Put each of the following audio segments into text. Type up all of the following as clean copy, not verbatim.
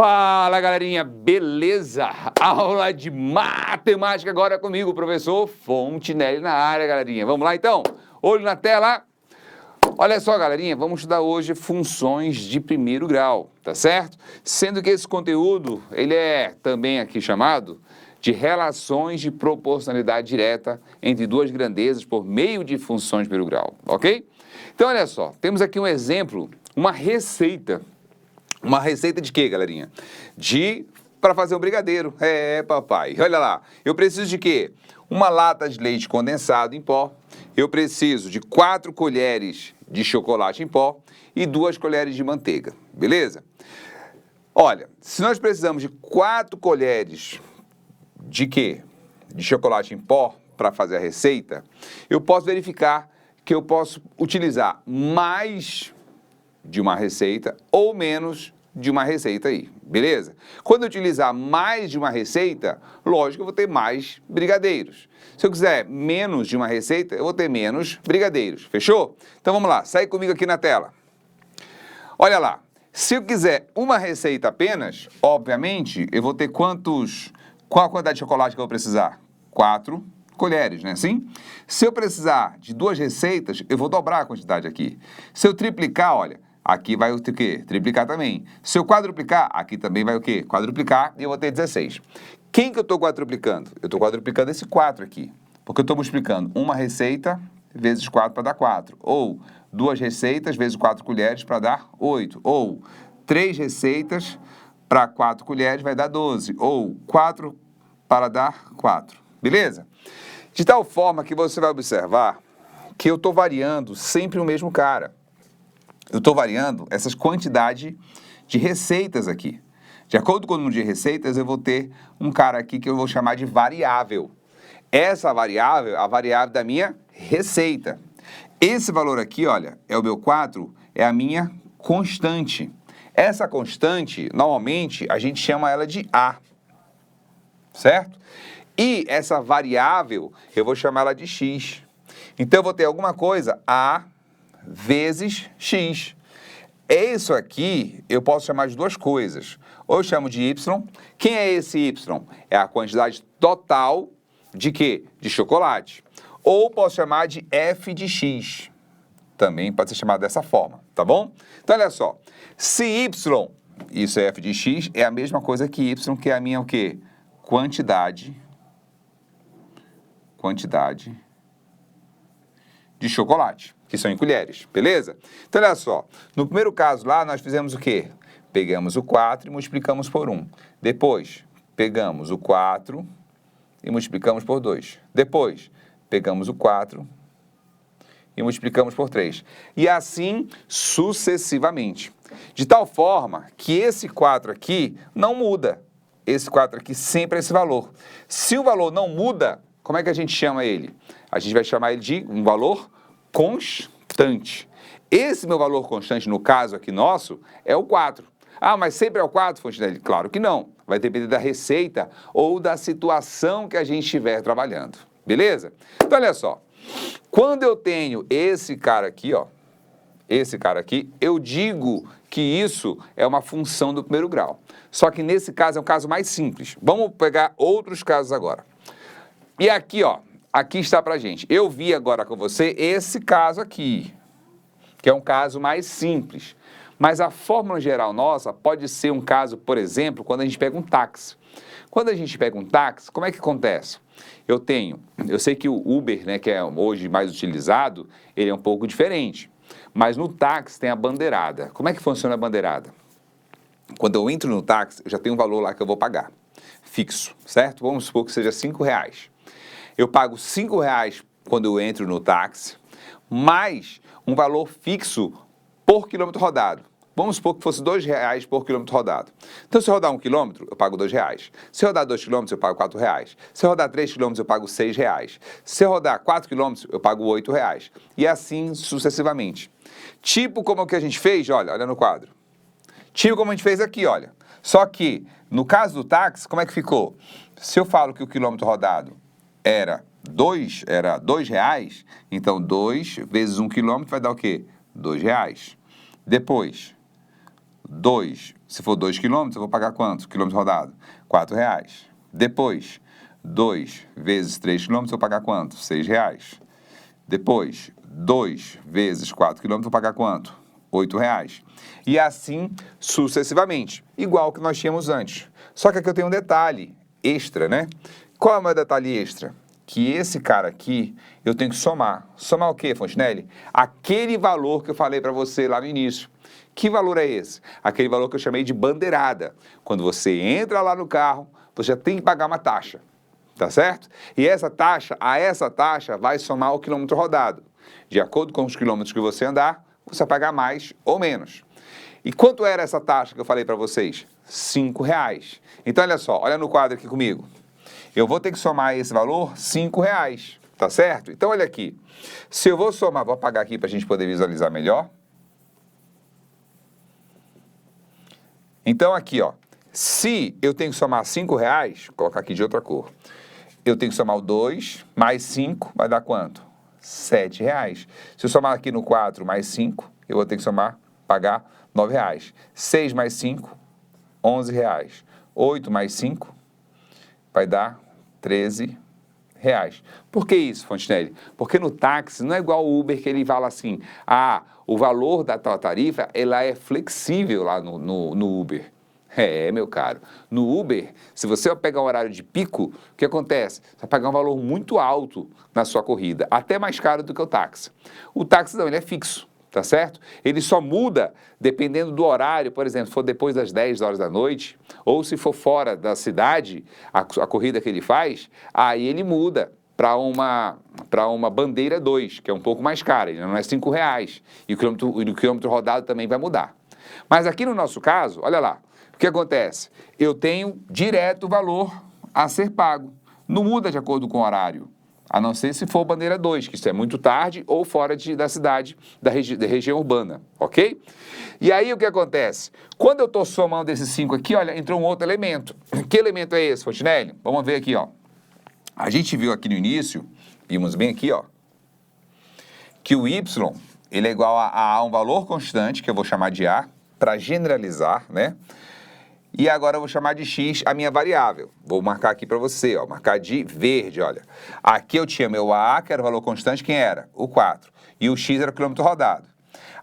Fala, galerinha, beleza? Aula de matemática agora comigo, professor Fontinelli na área, galerinha. Vamos lá, então? Olho na tela. Olha só, galerinha, vamos estudar hoje funções de primeiro grau, tá certo? Sendo que esse conteúdo, ele é também aqui chamado de relações de proporcionalidade direta entre duas grandezas por meio de funções de primeiro grau, ok? Então, olha só, temos aqui um exemplo, uma receita. Uma receita de quê, galerinha? Para fazer um brigadeiro. Papai. Olha lá. Eu preciso de quê? Uma lata de leite condensado em pó. Eu preciso de 4 colheres de chocolate em pó e 2 colheres de manteiga. Beleza? Olha, se nós precisamos de 4 colheres de quê? De chocolate em pó para fazer a receita, eu posso verificar que eu posso utilizar mais de uma receita ou menos de uma receita aí, beleza? Quando eu utilizar mais de uma receita, lógico, eu vou ter mais brigadeiros. Se eu quiser menos de uma receita, eu vou ter menos brigadeiros, fechou? Então vamos lá, segue comigo aqui na tela. Olha lá, se eu quiser uma receita apenas, obviamente, eu vou ter qual a quantidade de chocolate que eu vou precisar? 4 colheres, né? Sim? Se eu precisar de 2 receitas, eu vou dobrar a quantidade aqui. Se eu triplicar, olha, aqui vai o quê? Triplicar também. Se eu quadruplicar, aqui também vai o quê? Quadruplicar e eu vou ter 16. Quem que eu estou quadruplicando? Eu estou quadruplicando esse 4 aqui, porque eu estou multiplicando uma receita vezes 4 para dar 4, ou 2 receitas vezes 4 colheres para dar 8, ou 3 receitas para 4 colheres vai dar 12, ou 4 para dar 4, beleza? De tal forma que você vai observar que eu estou variando sempre o mesmo cara. Eu estou variando essas quantidades de receitas aqui. De acordo com o número de receitas, eu vou ter um cara aqui que eu vou chamar de variável. Essa variável é a variável da minha receita. Esse valor aqui, olha, é o meu 4, é a minha constante. Essa constante, normalmente, a gente chama ela de A, certo? E essa variável, eu vou chamar ela de X. Então, eu vou ter alguma coisa, A vezes X. Isso aqui eu posso chamar de 2 coisas. Ou eu chamo de Y. Quem é esse Y? É a quantidade total de quê? De chocolate. Ou posso chamar de F de X. Também pode ser chamado dessa forma, tá bom? Então, olha só. Se Y, isso é F de X, é a mesma coisa que Y, que é a minha o quê? Quantidade de chocolate, que são em colheres, beleza? Então, olha só, no primeiro caso lá, nós fizemos o quê? Pegamos o 4 e multiplicamos por 1. Depois, pegamos o 4 e multiplicamos por 2. Depois, pegamos o 4 e multiplicamos por 3. E assim, sucessivamente. De tal forma que esse 4 aqui não muda. Esse 4 aqui sempre é esse valor. Se o valor não muda, como é que a gente chama ele? A gente vai chamar ele de um valor constante. Esse meu valor constante, no caso aqui nosso, é o 4. Ah, mas sempre é o 4, Fontinelli? Claro que não. Vai depender da receita ou da situação que a gente estiver trabalhando. Beleza? Então, olha só. Quando eu tenho esse cara aqui, ó, esse cara aqui, eu digo que isso é uma função do primeiro grau. Só que nesse caso é um caso mais simples. Vamos pegar outros casos agora. E aqui, ó, aqui está pra gente. Eu vi agora com você esse caso aqui, que é um caso mais simples. Mas a fórmula geral nossa pode ser um caso, por exemplo, quando a gente pega um táxi. Quando a gente pega um táxi, como é que acontece? Eu sei que o Uber, né, que é hoje mais utilizado, ele é um pouco diferente. Mas no táxi tem a bandeirada. Como é que funciona a bandeirada? Quando eu entro no táxi, eu já tenho um valor lá que eu vou pagar, fixo, certo? Vamos supor que seja R$5. Eu pago R$5 quando eu entro no táxi, mais um valor fixo por quilômetro rodado. Vamos supor que fosse R$2 por quilômetro rodado. Então, se eu rodar 1 quilômetro, eu pago R$2. Se eu rodar 2 quilômetros, eu pago R$4. Se eu rodar 3 quilômetros, eu pago R$6. Se eu rodar 4 quilômetros, eu pago R$8. E assim sucessivamente. Tipo como o que a gente fez, olha no quadro. Tipo como a gente fez aqui, olha. Só que, no caso do táxi, como é que ficou? Se eu falo que o quilômetro rodado era R$2, então 2 vezes 1 quilômetro vai dar o quê? R$2. Depois, 2, se for 2 quilômetros, eu vou pagar quanto? Quilômetro rodado? R$4. Depois, 2 vezes 3 quilômetros, eu vou pagar quanto? R$6. Depois, 2 vezes 4 quilômetros, eu vou pagar quanto? R$8. E assim sucessivamente, igual que nós tínhamos antes. Só que aqui eu tenho um detalhe extra, né? Qual é o meu detalhe extra? Que esse cara aqui, eu tenho que somar. Somar o quê, Fontinelli? Aquele valor que eu falei para você lá no início. Que valor é esse? Aquele valor que eu chamei de bandeirada. Quando você entra lá no carro, você já tem que pagar uma taxa, tá certo? E essa taxa vai somar o quilômetro rodado. De acordo com os quilômetros que você andar, você vai pagar mais ou menos. E quanto era essa taxa que eu falei para vocês? R$5. Então, olha só, olha no quadro aqui comigo. Eu vou ter que somar esse valor, R$5, tá certo? Então, olha aqui. Se eu vou somar, vou apagar aqui para a gente poder visualizar melhor. Então, aqui, ó. Se eu tenho que somar R$5, vou colocar aqui de outra cor. Eu tenho que somar o 2 mais 5, vai dar quanto? R$7. Se eu somar aqui no 4 mais 5, eu vou ter que somar, pagar R$9. 6 mais 5, R$11. 8 mais 5, vai dar R$13. Por que isso, Fontinelli? Porque no táxi não é igual o Uber que ele fala assim, o valor da tua tarifa, ela é flexível lá no Uber. Meu caro, no Uber, se você pegar um horário de pico, o que acontece? Você vai pagar um valor muito alto na sua corrida, até mais caro do que o táxi. O táxi não, ele é fixo, tá certo? Ele só muda dependendo do horário, por exemplo, se for depois das 10 horas da noite, ou se for fora da cidade, a corrida que ele faz, aí ele muda para uma bandeira 2, que é um pouco mais cara, ele não é R$5, e o quilômetro rodado também vai mudar. Mas aqui no nosso caso, olha lá, o que acontece? Eu tenho direto o valor a ser pago, não muda de acordo com o horário. A não ser se for bandeira 2, que isso é muito tarde ou fora da cidade, da região urbana, ok? E aí o que acontece? Quando eu estou somando esses 5 aqui, olha, entrou um outro elemento. Que elemento é esse, Fontinelli? Vamos ver aqui, ó. A gente viu aqui no início, vimos bem aqui, ó, que o Y, ele é igual a um valor constante, que eu vou chamar de A, para generalizar, né? E agora eu vou chamar de x a minha variável. Vou marcar aqui para você, ó, marcar de verde, olha. Aqui eu tinha meu A, que era o valor constante, quem era? O 4. E o x era o quilômetro rodado.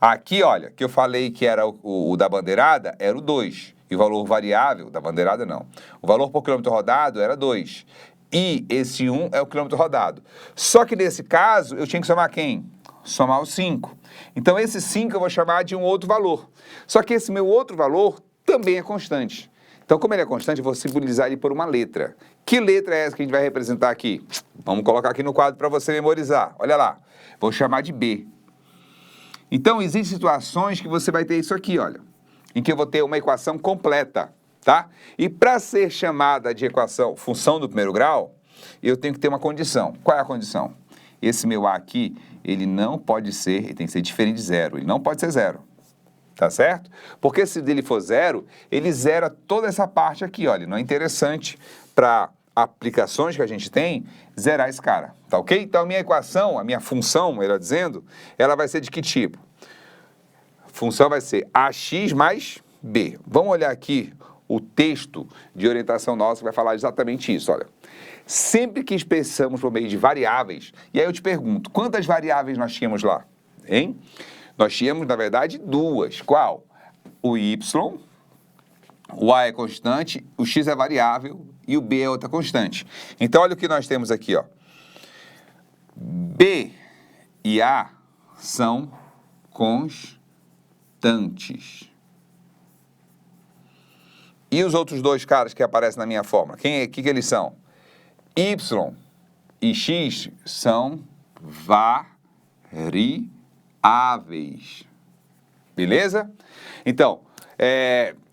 Aqui, olha, que eu falei que era o da bandeirada, era o 2. E o valor variável, da bandeirada não. O valor por quilômetro rodado era 2. E esse 1 é o quilômetro rodado. Só que nesse caso, eu tinha que somar quem? Somar o 5. Então esse 5 eu vou chamar de um outro valor. Só que esse meu outro valor também é constante. Então, como ele é constante, eu vou simbolizar ele por uma letra. Que letra é essa que a gente vai representar aqui? Vamos colocar aqui no quadro para você memorizar. Olha lá. Vou chamar de B. Então, existem situações que você vai ter isso aqui, olha. Em que eu vou ter uma equação completa, tá? E para ser chamada de equação função do primeiro grau, eu tenho que ter uma condição. Qual é a condição? Esse meu A aqui, ele não pode ser, ele tem que ser diferente de zero. Ele não pode ser zero. Tá certo? Porque se dele for zero, ele zera toda essa parte aqui, olha. Não é interessante para aplicações que a gente tem zerar esse cara, tá ok? Então a minha equação, a minha função, melhor dizendo, ela vai ser de que tipo? A função vai ser AX mais B. Vamos olhar aqui o texto de orientação nossa que vai falar exatamente isso, olha. Sempre que expressamos por meio de variáveis, e aí eu te pergunto, quantas variáveis nós tínhamos lá, hein? Nós tínhamos, na verdade, 2. Qual? O Y, o A é constante, o X é variável e o B é outra constante. Então, olha o que nós temos aqui, ó. B e A são constantes. E os outros dois caras que aparecem na minha fórmula? Que eles são? Y e X são variáveis. Beleza? Então,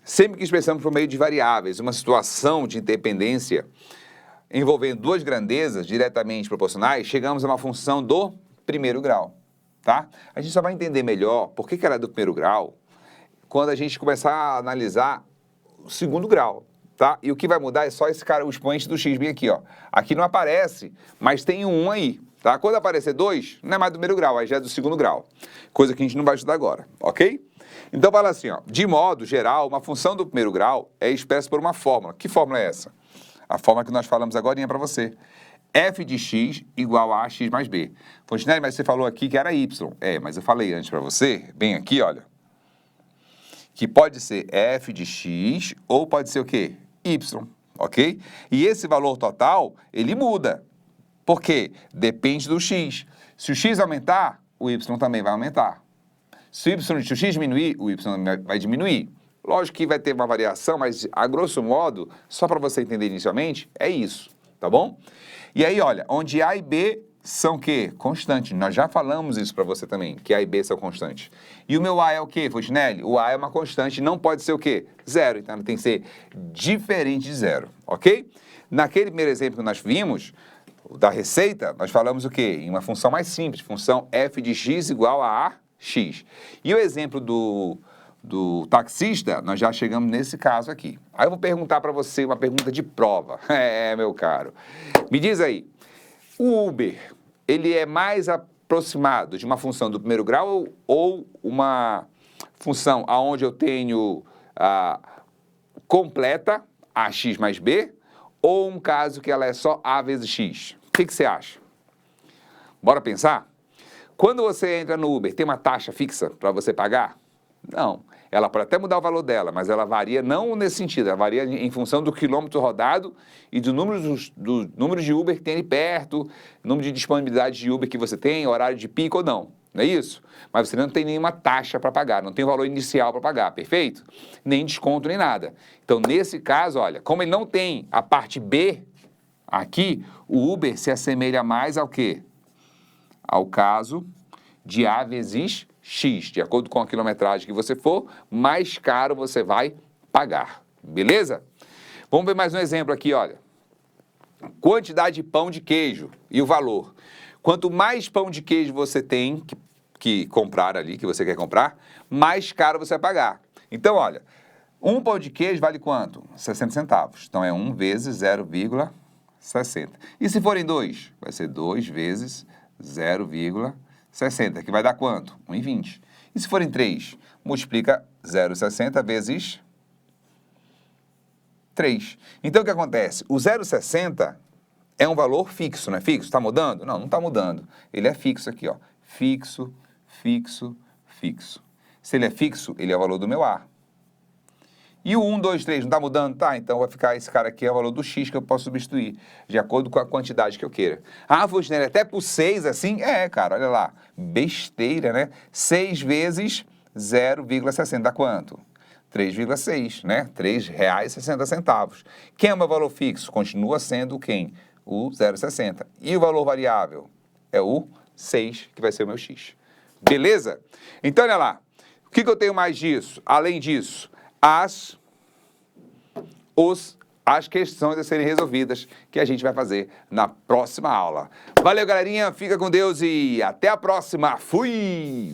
sempre que expressamos por meio de variáveis uma situação de independência envolvendo duas grandezas diretamente proporcionais, chegamos a uma função do primeiro grau, tá? A gente só vai entender melhor por que ela é do primeiro grau quando a gente começar a analisar o segundo grau, tá? E o que vai mudar é só esse cara, o expoente do x bem aqui, ó. Aqui não aparece, mas tem um 1 aí. tá? Quando aparecer 2, não é mais do primeiro grau, aí já é do segundo grau. Coisa que a gente não vai estudar agora, ok? Então fala assim, ó, de modo geral, uma função do primeiro grau é expressa por uma fórmula. Que fórmula é essa? A fórmula que nós falamos agora para você. F de x igual a x mais b. Fontenelle, mas você falou aqui que era y. Mas eu falei antes para você, bem aqui, olha, que pode ser f de x ou pode ser o quê? Y, ok? E esse valor total, ele muda. Por quê? Depende do x. Se o x aumentar, o y também vai aumentar. Se o x diminuir, o y vai diminuir. Lógico que vai ter uma variação, mas a grosso modo, só para você entender inicialmente, é isso, tá bom? E aí, olha, onde A e B são o quê? Constantes. Nós já falamos isso para você também, que A e B são constantes. E o meu A é o quê, Fontenelle? O A é uma constante, não pode ser o quê? 0, então tem que ser diferente de 0, ok? Naquele primeiro exemplo que nós vimos, da receita, nós falamos o quê? Em uma função mais simples, função f de x igual a x. E o exemplo do taxista, nós já chegamos nesse caso aqui. Aí eu vou perguntar para você uma pergunta de prova. Meu caro. Me diz aí, o Uber, ele é mais aproximado de uma função do primeiro grau ou uma função onde eu tenho completa, ax mais b, ou um caso que ela é só a vezes x? O que você acha? Bora pensar? Quando você entra no Uber, tem uma taxa fixa para você pagar? Não. Ela pode até mudar o valor dela, mas ela varia não nesse sentido, ela varia em função do quilômetro rodado e do número de Uber que tem ali perto, número de disponibilidade de Uber que você tem, horário de pico ou não. Não é isso? Mas você não tem nenhuma taxa para pagar, não tem um valor inicial para pagar, perfeito? Nem desconto, nem nada. Então, nesse caso, olha, como ele não tem a parte B aqui, o Uber se assemelha mais ao quê? Ao caso de A vezes X. De acordo com a quilometragem que você for, mais caro você vai pagar. Beleza? Vamos ver mais um exemplo aqui, olha. Quantidade de pão de queijo e o valor. Quanto mais pão de queijo você tem que comprar ali, que você quer comprar, mais caro você vai pagar. Então, olha, um pão de queijo vale quanto? 60 centavos. Então, é 1 vezes 0,60. E se forem 2? Vai ser 2 vezes 0,60, que vai dar quanto? 1,20. E se forem 3? Multiplica 0,60 vezes 3. Então, o que acontece? O 0,60 é um valor fixo, não é fixo? Está mudando? Não, não está mudando. Ele é fixo aqui, ó. Fixo, fixo, fixo. Se ele é fixo, ele é o valor do meu A. E o 1, 2, 3 não está mudando? Tá, então vai ficar esse cara aqui é o valor do X que eu posso substituir, de acordo com a quantidade que eu queira. Ah, Fontenelle, até por 6 assim? Cara, olha lá. Besteira, né? 6 vezes 0,60 dá quanto? 3,6, né? R$ 3,60. Quem é o meu valor fixo? Continua sendo quem? O 0,60. E o valor variável? É o 6, que vai ser o meu X. Beleza? Então, olha lá. O que eu tenho mais disso? Além disso, as questões a serem resolvidas que a gente vai fazer na próxima aula. Valeu, galerinha. Fica com Deus e até a próxima. Fui!